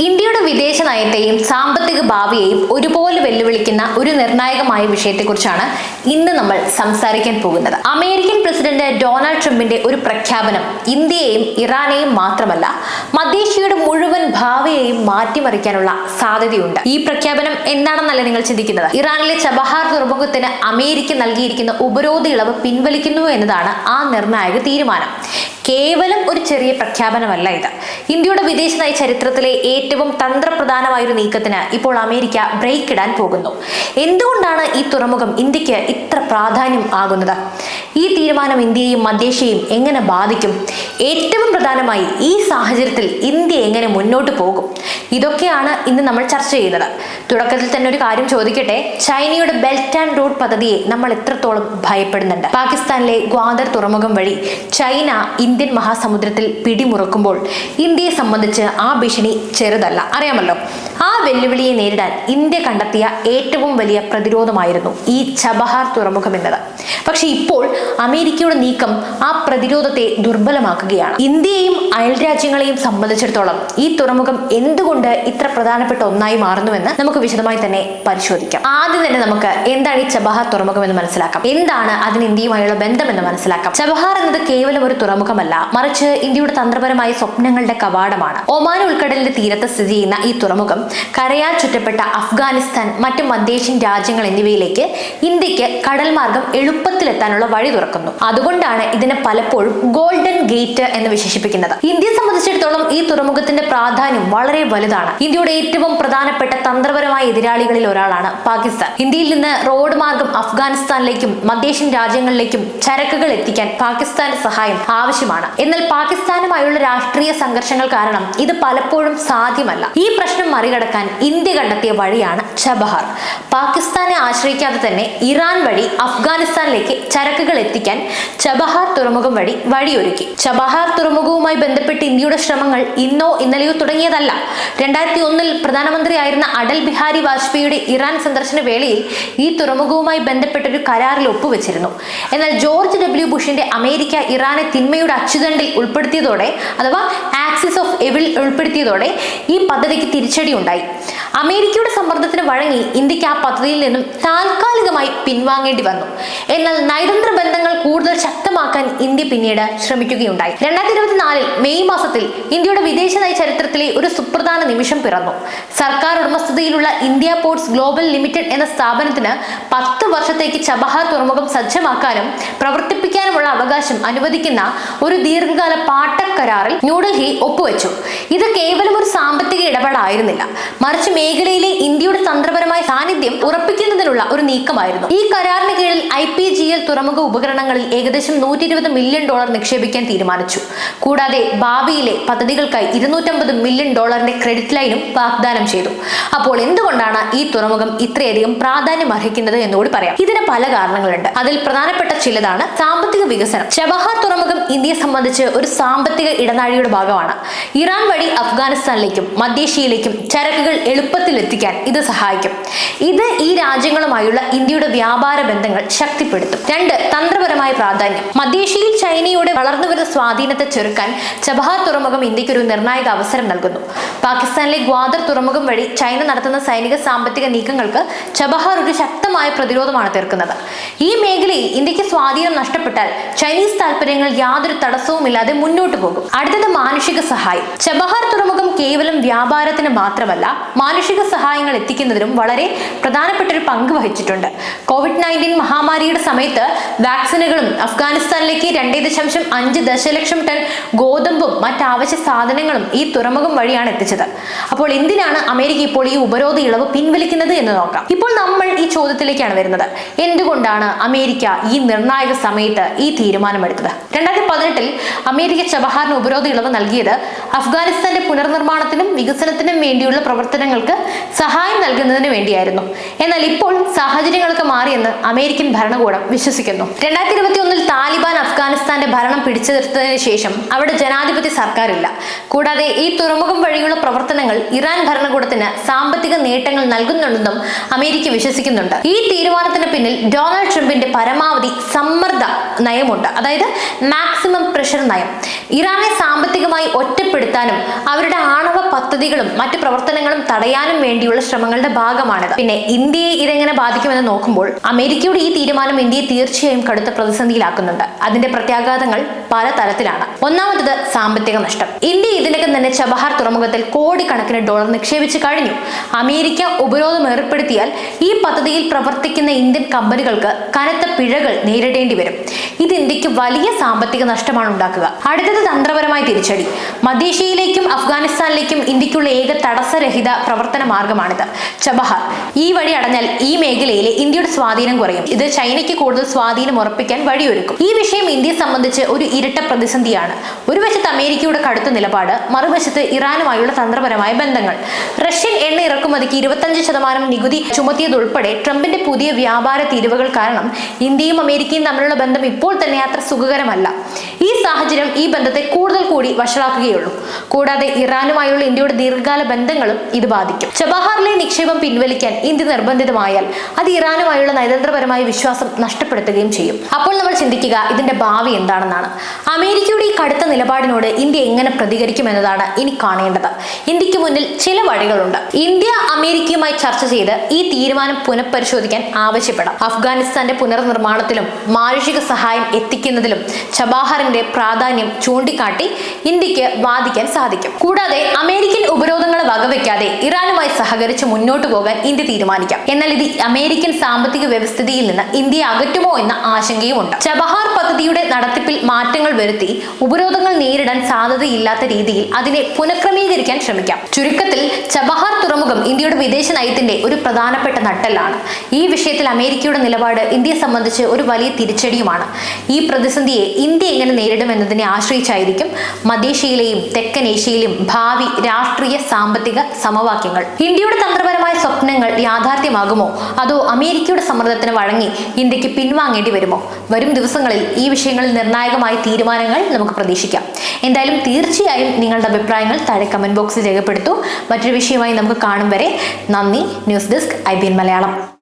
ഇന്ത്യയുടെ വിദേശ നയത്തെയും സാമ്പത്തിക ഭാവിയെയും ഒരുപോലെ വെല്ലുവിളിക്കുന്ന ഒരു നിർണായകമായ വിഷയത്തെക്കുറിച്ചാണ് ഇന്ന് നമ്മൾ സംസാരിക്കാൻ പോകുന്നത്. അമേരിക്കൻ പ്രസിഡന്റ് ഡൊണാൾഡ് ട്രംപിന്റെ ഒരു പ്രഖ്യാപനം ഇന്ത്യയെയും ഇറാനെയും മാത്രമല്ല മധ്യേഷ്യയുടെ മുഴുവൻ ഭാവിയെയും മാറ്റിമറിക്കാനുള്ള സാധ്യതയുണ്ട്. ഈ പ്രഖ്യാപനം എന്താണെന്നല്ല നിങ്ങൾ ചിന്തിക്കുന്നത്. ഇറാനിലെ ചബഹാർ തുറമുഖത്തിന് അമേരിക്ക നൽകിയിരിക്കുന്ന ഉപരോധ ഇളവ് പിൻവലിക്കുന്നു എന്നതാണ് ആ നിർണായക തീരുമാനം. കേവലം ഒരു ചെറിയ പ്രഖ്യാപനമല്ല ഇത്. ഇന്ത്യയുടെ വിദേശ നയ ചരിത്രത്തിലെ ഏറ്റവും തന്ത്രപ്രധാനമായ ഒരു നീക്കത്തിന് ഇപ്പോൾ അമേരിക്ക ബ്രേക്ക് ഇടാൻ പോകുന്നു. എന്തുകൊണ്ടാണ് ഈ തുറമുഖം ഇന്ത്യക്ക് ഇത്ര പ്രാധാന്യം ആകുന്നത്? ഈ തീരുമാനം ഇന്ത്യയെയും മധ്യേഷ്യയും എങ്ങനെ ബാധിക്കും? ഏറ്റവും പ്രധാനമായി ഈ സാഹചര്യത്തിൽ ഇന്ത്യ എങ്ങനെ മുന്നോട്ട് പോകും? ഇതൊക്കെയാണ് ഇന്ന് നമ്മൾ ചർച്ച ചെയ്യുന്നത്. തുടക്കത്തിൽ തന്നെ ഒരു കാര്യം ചോദിക്കട്ടെ. ചൈനയുടെ ബെൽറ്റ് ആൻഡ് റോഡ് പദ്ധതിയെ നമ്മൾ എത്രത്തോളം ഭയപ്പെടുന്നുണ്ട്? പാകിസ്ഥാനിലെ ഗ്വാദർ തുറമുഖം വഴി ചൈന ഇന്ത്യൻ മഹാസമുദ്രത്തിൽ പിടിമുറുക്കുമ്പോൾ ഇന്ത്യയെ സംബന്ധിച്ച് ആ ഭീഷണി ചെറുതല്ല, അറിയാമല്ലോ. ആ വെല്ലുവിളിയെ നേരിടാൻ ഇന്ത്യ കണ്ടെത്തിയ ഏറ്റവും വലിയ പ്രതിരോധമായിരുന്നു ഈ ചബഹാർ തുറമുഖം എന്നത്. പക്ഷെ ഇപ്പോൾ അമേരിക്കയുടെ നീക്കം ആ പ്രതിരോധത്തെ ദുർബലമാക്കുകയാണ്. ഇന്ത്യയെയും അയൽരാജ്യങ്ങളെയും സംബന്ധിച്ചിടത്തോളം ഈ തുറമുഖം എന്തുകൊണ്ട് ഇത്ര പ്രധാനപ്പെട്ട ഒന്നായി മാറുന്നുവെന്ന് നമുക്ക് വിശദമായി തന്നെ പരിശോധിക്കാം. ആദ്യം തന്നെ നമുക്ക് എന്താണ് ഈ ചബഹാർ തുറമുഖം എന്ന് മനസ്സിലാക്കാം. എന്താണ് അതിന് ഇന്ത്യയുമായുള്ള ബന്ധമെന്ന് മനസ്സിലാക്കാം. ചബഹാർ എന്നത് കേവലം ഒരു തുറമുഖമല്ല, മറിച്ച് ഇന്ത്യയുടെ തന്ത്രപരമായ സ്വപ്നങ്ങളുടെ കവാടമാണ്. ഒമാൻ ഉൾക്കടലിന്റെ തീരത്ത് സ്ഥിതി ചെയ്യുന്ന ഈ തുറമുഖം കരയാൽ ചുറ്റപ്പെട്ട അഫ്ഗാനിസ്ഥാൻ, മറ്റു മധ്യേഷ്യൻ രാജ്യങ്ങൾ എന്നിവയിലേക്ക് ഇന്ത്യക്ക് കടൽ മാർഗം എളുപ്പത്തിലെത്താനുള്ള വഴി തുറക്കുന്നു. അതുകൊണ്ടാണ് ഇതിനെ പലപ്പോഴും ഗോൾഡൻ ഗേറ്റ് എന്ന് വിശേഷിപ്പിക്കുന്നത്. ഇന്ത്യയെ സംബന്ധിച്ചിടത്തോളം ഈ തുറമുഖത്തിന്റെ പ്രാധാന്യം വളരെ വലുതാണ്. ഇന്ത്യയുടെ ഏറ്റവും പ്രധാനപ്പെട്ട തന്ത്രപരമായ എതിരാളികളിൽ ഒരാളാണ് പാകിസ്ഥാൻ. ഇന്ത്യയിൽ നിന്ന് റോഡ് മാർഗം അഫ്ഗാനിസ്ഥാനിലേക്കും മധ്യേഷ്യൻ രാജ്യങ്ങളിലേക്കും ചരക്കുകൾ എത്തിക്കാൻ പാകിസ്ഥാന്റെ സഹായം ആവശ്യമാണ്. എന്നാൽ പാകിസ്ഥാനുമായുള്ള രാഷ്ട്രീയ സംഘർഷങ്ങൾ കാരണം ഇത് പലപ്പോഴും സാധ്യമല്ല. ഈ പ്രശ്നം മറികടക്കാൻ ഇന്ത്യ കണ്ടെത്തിയ വഴിയാണ് ചബഹാർ. പാകിസ്ഥാനെ ആശ്രയിക്കാതെ തന്നെ ഇറാൻ വഴി അഫ്ഗാനിസ്ഥാനിലേക്ക് ചരക്കുകൾ എത്തിക്കാൻ ചബഹാർ തുറമുഖം വഴി വഴിയൊരുക്കി. ചബഹാർ തുറമുഖവുമായി ബന്ധപ്പെട്ട് ഇന്ത്യയുടെ ശ്രമങ്ങൾ ഇന്നോ ഇന്നലെയോ തുടങ്ങിയതല്ല. 2001 പ്രധാനമന്ത്രിയായിരുന്ന അടൽ ബിഹാരി വാജ്പേയിയുടെ ഇറാൻ സന്ദർശന വേളയിൽ ഈ തുറമുഖവുമായി ബന്ധപ്പെട്ട ഒരു കരാറിൽ ഒപ്പുവെച്ചിരുന്നു. എന്നാൽ ജോർജ് ഡബ്ല്യു ബുഷിന്റെ അമേരിക്ക ഇറാനെ തിന്മയുടെ അച്ചുതണ്ടിൽ ഉൾപ്പെടുത്തിയതോടെ, അഥവാ ആക്സിസ് ഓഫ് എവിൽ ഉൾപ്പെടുത്തിയതോടെ ഈ പദ്ധതിക്ക് തിരിച്ചടി ഉണ്ടായി. അമേരിക്കയുടെ സമ്മർദ്ദത്തിന് വഴങ്ങി ഇന്ത്യക്ക് ആ പദ്ധതിയിൽ നിന്നും താൽക്കാലികമായി പിൻവാങ്ങേണ്ടി വന്നു. എന്നാൽ നയതന്ത്ര ബന്ധങ്ങൾ കൂടുതൽ ശക്തമാക്കാൻ ഇന്ത്യ പിന്നീട് ശ്രമിക്കുകയുണ്ടായി. 2024 മെയ് മാസത്തിൽ ഇന്ത്യയുടെ വിദേശ നയ ചരിത്രത്തിലെ ഒരു സുപ്രധാന നിമിഷം പിറന്നു. സർക്കാർ ഉടമസ്ഥതയിലുള്ള ഇന്ത്യ പോർട്സ് ഗ്ലോബൽ ലിമിറ്റഡ് എന്ന സ്ഥാപനത്തിന് 10 വർഷത്തേക്ക് ചബഹാർ തുറമുഖം സജ്ജമാക്കാനും പ്രവർത്തിപ്പിക്കാനുമുള്ള അവകാശം അനുവദിക്കുന്ന ഒരു ദീർഘകാല പാട്ടക്കരാറിൽ ന്യൂഡൽഹി ഒപ്പുവെച്ചു. ഇത് കേവലം ഒരു സാമ്പത്തിക ഇടപാടായിരുന്നില്ല, മറിച്ച് മേഖലയിലെ ഇന്ത്യയുടെ തന്ത്രപരമായ സാന്നിധ്യം ഉറപ്പിക്കുന്നതിനുള്ള ഒരു നീക്കമായിരുന്നു. ഈ കരാറിന് കീഴിൽ IPGL തുറമുഖ ഉപകരണങ്ങളിൽ ഏകദേശം $120 മില്യൺ നിക്ഷേപിക്കാൻ തീരുമാനിച്ചു. കൂടാതെ ഭാവിയിലെ പദ്ധതികൾക്കായി $250 മില്യൺ ക്രെഡിറ്റ് ലൈനും വാഗ്ദാനം ചെയ്തു. അപ്പോൾ എന്തുകൊണ്ടാണ് ഈ തുറമുഖം ഇത്രയധികം പ്രാധാന്യം അർഹിക്കുന്നത് എന്നുകൂടി പറയാം. ഇതിന് പല കാരണങ്ങളുണ്ട്. അതിൽ പ്രധാനപ്പെട്ട ചിലതാണ് സാമ്പത്തിക വികസനം. ചബഹാർ തുറമുഖം ഇന്ത്യയെ സംബന്ധിച്ച് ഒരു സാമ്പത്തിക ഇടനാഴിയുടെ ഭാഗമാണ്. ഇറാൻ വഴി അഫ്ഗാനിസ്ഥാനിലേക്കും മധ്യേഷ്യയിലേക്കും ചരക്കുകൾ എളുപ്പത്തിൽ എത്തിക്കാൻ ഇത് സഹായിക്കും. ഇത് ഈ രാജ്യങ്ങളുമായുള്ള ഇന്ത്യയുടെ വ്യാപാര ബന്ധങ്ങൾ ശക്തിപ്പെടുത്തും. 2. തന്ത്രപരമായ പ്രാധാന്യം. മധ്യേഷ്യയിൽ ചൈനയുടെ വളർന്നുവരുന്ന സ്വാധീനത്തെ ചെറുക്കാൻ ചബഹാർ തുറമുഖം ഇന്ത്യക്ക് ഒരു നിർണായക അവസരം നൽകുന്നു. പാകിസ്ഥാനിലെ ഗ്വാദർ തുറമുഖം വഴി ചൈന നടത്തുന്ന സൈനിക സാമ്പത്തിക നീക്കങ്ങൾക്ക് ചബഹാർ ഒരു ശക്തമായ പ്രതിരോധമാണ് തീർക്കുന്നത്. ഈ മേഖലയിൽ ഇന്ത്യക്ക് സ്വാധീനം നഷ്ടപ്പെട്ടാൽ ചൈനീസ് താൽപര്യങ്ങൾ യാതൊരു തടസ്സവുമില്ലാതെ മുന്നോട്ട് പോകും. അടുത്തത് മാനുഷിക സഹായം. ചബഹാർ തുറമുഖം കേവലം വ്യാപാരത്തിന് മാത്രമല്ല, മാനുഷിക സഹായങ്ങൾ എത്തിക്കുന്നതിനും വളരെ പ്രധാനപ്പെട്ട ഒരു പങ്ക് വഹിച്ചിട്ടുണ്ട്. COVID-19 മഹാമാരിയുടെ സമയത്ത് വാക്സിനുകളും അഫ്ഗാനിസ്ഥാനിലേക്ക് 2.5 ദശലക്ഷം ടൺ ഗോതമ്പും മറ്റാവശ്യ സാധനങ്ങളും ഈ തുറമുഖം വഴിയാണ് എത്തിച്ചത്. അപ്പോൾ എന്തിനാണ് അമേരിക്ക ഇപ്പോൾ ഈ ഉപരോധ ഇളവ് പിൻവലിക്കുന്നത് എന്ന് നോക്കാം. ഇപ്പോൾ നമ്മൾ ഈ ചോദ്യത്തിലേക്കാണ് വരുന്നത്. എന്തുകൊണ്ടാണ് അമേരിക്ക ഈ നിർണായക സമയത്ത് ഈ തീരുമാനമെടുത്തത്? 2018 അമേരിക്ക ചബഹാറിന് ഉപരോധ ഇളവ് നൽകിയത് അഫ്ഗാനിസ്ഥാന്റെ പുനർനിർമ്മാണത്തിനും വികസനത്തിനും വേണ്ടിയുള്ള പ്രവർത്തനങ്ങൾക്ക് സഹായം നൽകുന്നതിന് വേണ്ടിയായിരുന്നു. എന്നാൽ ഇപ്പോൾ സാഹചര്യങ്ങളൊക്കെ മാറിയെന്ന് അമേരിക്കൻ ഭരണകൂടം വിശ്വസിക്കുന്നു. 2021 താലിബാൻ അഫ്ഗാനിസ്ഥാന്റെ ഭരണം പിടിച്ചെടുത്തതിന് ശേഷം അവിടെ ജനാധിപത്യ സർക്കാരില്ല. കൂടാതെ ഈ തുറമുഖം വഴിയുള്ള പ്രവർത്തനങ്ങൾ ഇറാൻ ഭരണകൂടത്തിന് സാമ്പത്തിക നേട്ടങ്ങൾ നൽകുന്നുണ്ടെന്നും അമേരിക്ക വിശ്വസിക്കുന്നുണ്ട്. ഈ തീരുമാനത്തിന് പിന്നിൽ ഡൊണാൾഡ് ട്രംപിന്റെ പരമാവധി സമ്മർദ്ദ നയമുണ്ട്, അതായത് മാക്സിമം പ്രഷർ നയം. ഇറാനെ സാമ്പത്തികമായി ഒറ്റപ്പെടുത്താനും അവരുടെ ആണവ പദ്ധതികളും മറ്റു പ്രവർത്തനങ്ങളും തടയാനും വേണ്ടിയുള്ള ശ്രമങ്ങളുടെ ഭാഗമാണിത്. പിന്നെ ഇന്ത്യയെ ഇതെങ്ങനെ ബാധിക്കുമെന്ന് നോക്കുമ്പോൾ അമേരിക്കയുടെ ഈ തീരുമാനം ഇന്ത്യയെ തീർച്ചയായും കടുത്ത പ്രതിസന്ധിയിലാക്കുന്നുണ്ട്. അതിന്റെ പ്രത്യാഘാതങ്ങൾ പല തരത്തിലാണ്. ഒന്നാമത് സാമ്പത്തിക നഷ്ടം. ഇന്ത്യ ഇതിനകം തന്നെ ചബഹാർ തുറമുഖത്തിൽ കോടിക്കണക്കിന് ഡോളർ നിക്ഷേപിച്ചു കഴിഞ്ഞു. അമേരിക്ക ഉപരോധം ഏർപ്പെടുത്തിയാൽ ഈ പദ്ധതിയിൽ പ്രവർത്തിക്കുന്ന ഇന്ത്യൻ കമ്പനികൾക്ക് കനത്ത പിഴകൾ നേരിടേണ്ടി വരും. ഇത് ഇന്ത്യക്ക് വലിയ സാമ്പത്തിക നഷ്ടമാണ് ഉണ്ടാക്കുക. അടുത്തത് തന്ത്രപരമായ തിരിച്ചടി. മധ്യേഷ്യയിലേക്കും അഫ്ഗാനിസ്ഥാനിലേക്കും ഇന്ത്യക്കുള്ള ഏക തടസ്സരഹിത പ്രവർത്തന മാർഗമാണിത് ചബഹാർ. ഈ വഴി അടഞ്ഞാൽ ഈ മേഖലയിലെ ഇന്ത്യയുടെ സ്വാധീനം കുറയും. ഇത് ചൈനയ്ക്ക് കൂടുതൽ സ്വാധീനം ഉറപ്പിക്കാൻ വഴിയൊരുക്കും. ഈ വിഷയം ഇന്ത്യയെ സംബന്ധിച്ച് ഒരു ഇരട്ട പ്രതിസന്ധിയാണ്. ഒരു വശത്ത് അമേരിക്കയുടെ കടുത്ത നിലപാട്, മറുവശത്ത് ഇറാനുമായുള്ള തന്ത്രപരമായ ബന്ധങ്ങൾ. റഷ്യൻ എണ്ണ ഇറക്കുമതിക്ക് 25% നികുതി ചുമത്തിയതുൾപ്പെടെ ട്രംപിന്റെ പുതിയ വ്യാപാര തീരുവകൾ കാരണം ഇന്ത്യയും അമേരിക്കയും തമ്മിലുള്ള ബന്ധം ഇപ്പോൾ തന്നെ അത്ര സുഖകരമല്ല. ഈ സാഹചര്യം ഈ ബന്ധത്തെ കൂടുതൽ കൂടി വഷളാക്കുകയുള്ളൂ. കൂടാതെ ഇറാനുമായുള്ള ഇന്ത്യയുടെ ദീർഘകാല ബന്ധങ്ങളും ഇത് ബാധിക്കും. ചബഹാറിലെ നിക്ഷേപം പിൻവലിക്കാൻ ഇന്ത്യ നിർബന്ധിതമായാൽ അത് ഇറാനുമായുള്ള നയതന്ത്രപരമായ വിശ്വാസം നഷ്ടപ്പെടുത്തുകയും ചെയ്യും. അപ്പോൾ നമ്മൾ ചിന്തിക്കുക, ഇതിന്റെ ഭാവി എന്താണെന്നാണ്. അമേരിക്കയുടെ ഈ കടുത്ത നിലപാടിനോട് ഇന്ത്യ എങ്ങനെ പ്രതികരിക്കും എന്നതാണ് ഇനി കാണേണ്ടത്. ഇന്ത്യക്ക് മുന്നിൽ ചില വഴികളുണ്ട്. ഇന്ത്യ അമേരിക്കയുമായി ചർച്ച ചെയ്ത് ഈ തീരുമാനം പുനഃപരിശോധിക്കാൻ ആവശ്യപ്പെടാം. അഫ്ഗാനിസ്ഥാന്റെ പുനർനിർമ്മാണത്തിലും മാനുഷിക സഹായം എത്തിക്കുന്നതിലും ചബഹാറിന്റെ പ്രാധാന്യം ചൂണ്ടിക്കാട്ടി ഇന്ത്യക്ക് വാദിക്കാൻ സാധിക്കും. കൂടാതെ അമേരിക്കൻ ഉപരോധങ്ങളെ വകവെക്കാതെ ഇറാനുമായി സഹകരിച്ച് മുന്നോട്ട് പോകാൻ ഇന്ത്യ തീരുമാനിക്കാം. എന്നാൽ ഇത് അമേരിക്കൻ സാമ്പത്തിക വ്യവസ്ഥിതിയിൽ നിന്ന് ഇന്ത്യയെ അകറ്റുമോ എന്ന ആശങ്കയുമുണ്ട്. ചബഹാർ പദ്ധതിയുടെ നടത്തിപ്പിൽ മാറ്റങ്ങൾ വരുത്തി ഉപരോധങ്ങൾ നേരിടാൻ സാധ്യതയില്ലാത്ത രീതിയിൽ അതിനെ പുനഃക്രമീകരിക്കാൻ ശ്രമിക്കാം. ചുരുക്കത്തിൽ ചബഹാർ തുറമുഖം ഇന്ത്യയുടെ വിദേശ നയത്തിന്റെ ഒരു പ്രധാനപ്പെട്ട നട്ടെല്ലാണ്. ഈ വിഷയത്തിൽ അമേരിക്കയുടെ നിലപാട് ഇന്ത്യയെ സംബന്ധിച്ച് ഒരു വലിയ തിരിച്ചടിയുമാണ്. ഈ പ്രതിസന്ധിയെ ഇന്ത്യ എങ്ങനെ നേരിടുമെന്നതിനെ ആശ്രയിച്ചായിരിക്കും മധ്യേഷ്യയിലെയും തെക്കൻ ഏഷ്യയിലെയും ഭാവി രാഷ്ട്രീയ സാമ്പത്തിക സമവാക്യങ്ങൾ. ഇന്ത്യയുടെ തന്ത്രപരമായ സ്വപ്നങ്ങൾ യാഥാർത്ഥ്യമാകുമോ, അതോ അമേരിക്കയുടെ സമ്മർദ്ദത്തിന് വഴങ്ങി ഇന്ത്യക്ക് പിൻവാങ്ങേണ്ടി വരുമോ? വരും ദിവസങ്ങളിൽ ഈ വിഷയങ്ങളിൽ നിർണായകമായ തീരുമാനങ്ങൾ നമുക്ക് പ്രതീക്ഷിക്കാം. എന്തായാലും തീർച്ചയായും നിങ്ങളുടെ അഭിപ്രായങ്ങൾ താഴെ കമന്റ് ബോക്സിൽ രേഖപ്പെടുത്തൂ. മറ്റൊരു വിഷയമായി നമുക്ക് കാണും വരെ നന്ദി. News desk IBN Malayalam.